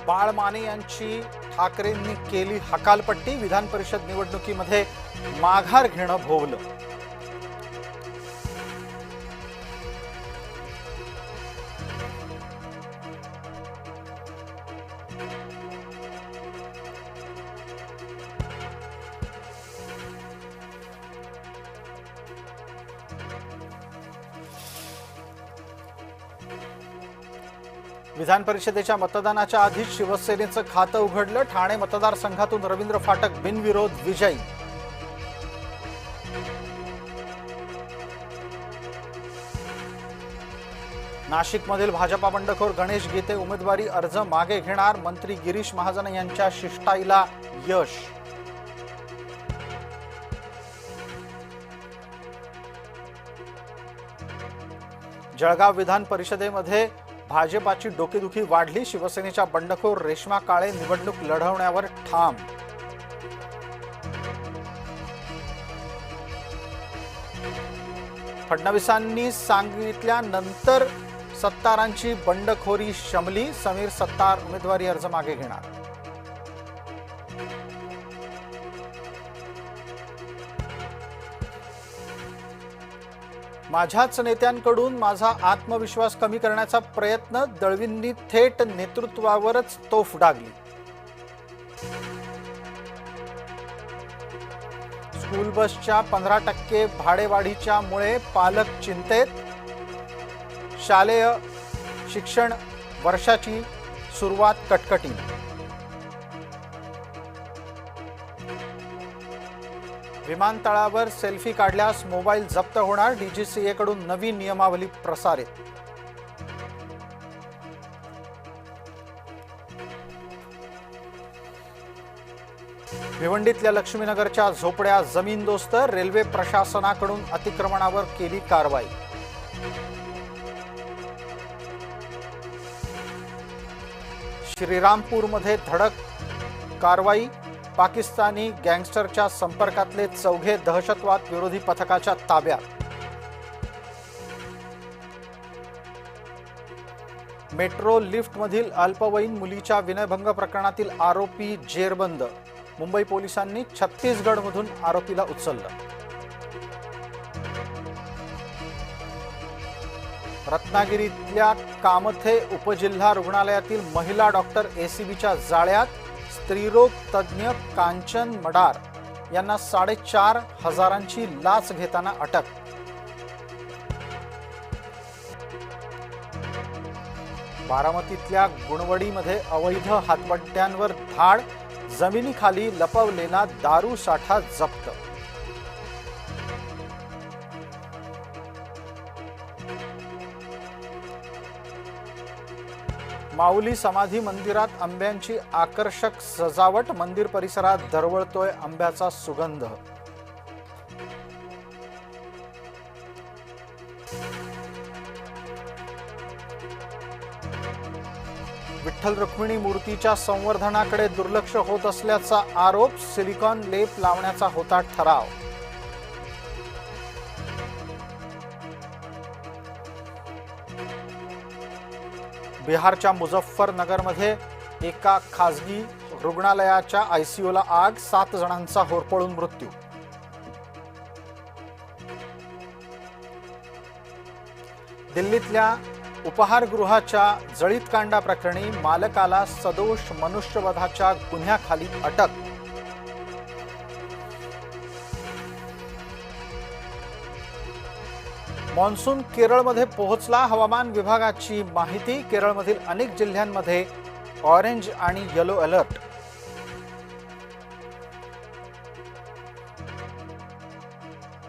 बाळ माने यांची ठाकरेंनी केली हकालपट्टी। विधान परिषद निवडणुकीमध्ये माघार घेणं भोवलं। विधान परिषदेच्या मतदानाच्या आधीच शिवसेनेचं खातं उघडलं। ठाणे मतदारसंघातून रवींद्र फाटक बिनविरोध विजयी। नाशिकमधील भाजपा बंडखोर गणेश गीते उमेदवारी अर्ज मागे घेणार। मंत्री गिरीश महाजन यांच्या शिष्टाईला यश। जळगाव विधान परिषदेमध्ये भाजपाची डोकेदुखी वाढली। शिवसेनेच्या बंडखोर रेश्मा काळे निवडणूक लढवण्यावर ठाम। फडणवीसांनी सांगितल्यानंतर सत्तारांची बंडखोरी शमली। समीर सत्तार उमेदवारी अर्ज मागे घेणार। माझ्याच नेत्यांकडून माझा आत्मविश्वास कमी करण्याचा प्रयत्न। दळवींनी थेट नेतृत्वावरच तोफ डागली। स्कूल बसच्या 15% भाडेवाढीच्या मुळे पालक चिंतेत। शालेय शिक्षण वर्षाची सुरुवात कटकटीने। विमानतळावर सेल्फी काढल्यास मोबाईल जप्त होणार। डीजीसीए कडून नवी नियमावली प्रसारित। भिवंडीतल्या लक्ष्मीनगरच्या झोपड्या जमीनदोस्त। रेल्वे प्रशासनाकडून अतिक्रमणावर केली कारवाई। श्रीरामपूरमध्ये धडक कारवाई। पाकिस्तानी गँगस्टरच्या संपर्कातले 4 दहशतवाद विरोधी पथकाच्या ताब्यात। मेट्रो लिफ्टमधील अल्पवयीन मुलीच्या विनयभंग प्रकरणातील आरोपी जेरबंद। मुंबई पोलिसांनी छत्तीसगडमधून आरोपीला उचललं। रत्नागिरीतल्या कामथे उपजिल्हा रुग्णालयातील महिला डॉक्टर एसीबीच्या जाळ्यात। स्त्रीरोग तज्ज्ञ कांचन मडार यांना 4,500ची लाच घेताना अटक। बारामतीतल्या गुणवडीमध्ये अवैध हातबट्ट्यांवर धाड। जमिनीखाली लपवलेला दारू साठा जप्त। माऊली समाधी मंदिरात आंब्यांची आकर्षक सजावट। मंदिर परिसरात दरवळतोय आंब्याचा सुगंध। विठ्ठल रुक्मिणी मूर्तीच्या संवर्धनाकडे दुर्लक्ष होत असल्याचा आरोप। सिलिकॉन लेप लावण्याचा होता ठराव। बिहारच्या मुझफ्फरनगरमध्ये एका खासगी रुग्णालयाच्या आयसीयूला आग। 7 जणांचा होरपळून मृत्यू। दिल्लीतल्या उपहारगृहाच्या जळीत कांडा प्रकरणी मालकाला सदोष मनुष्यवधाच्या गुन्ह्याखाली अटक। मॉन्सून केरळमध्ये पोहोचला। हवामान विभागाची माहिती। केरळमधील अनेक जिल्ह्यांमध्ये ऑरेंज आणि येलो अलर्ट।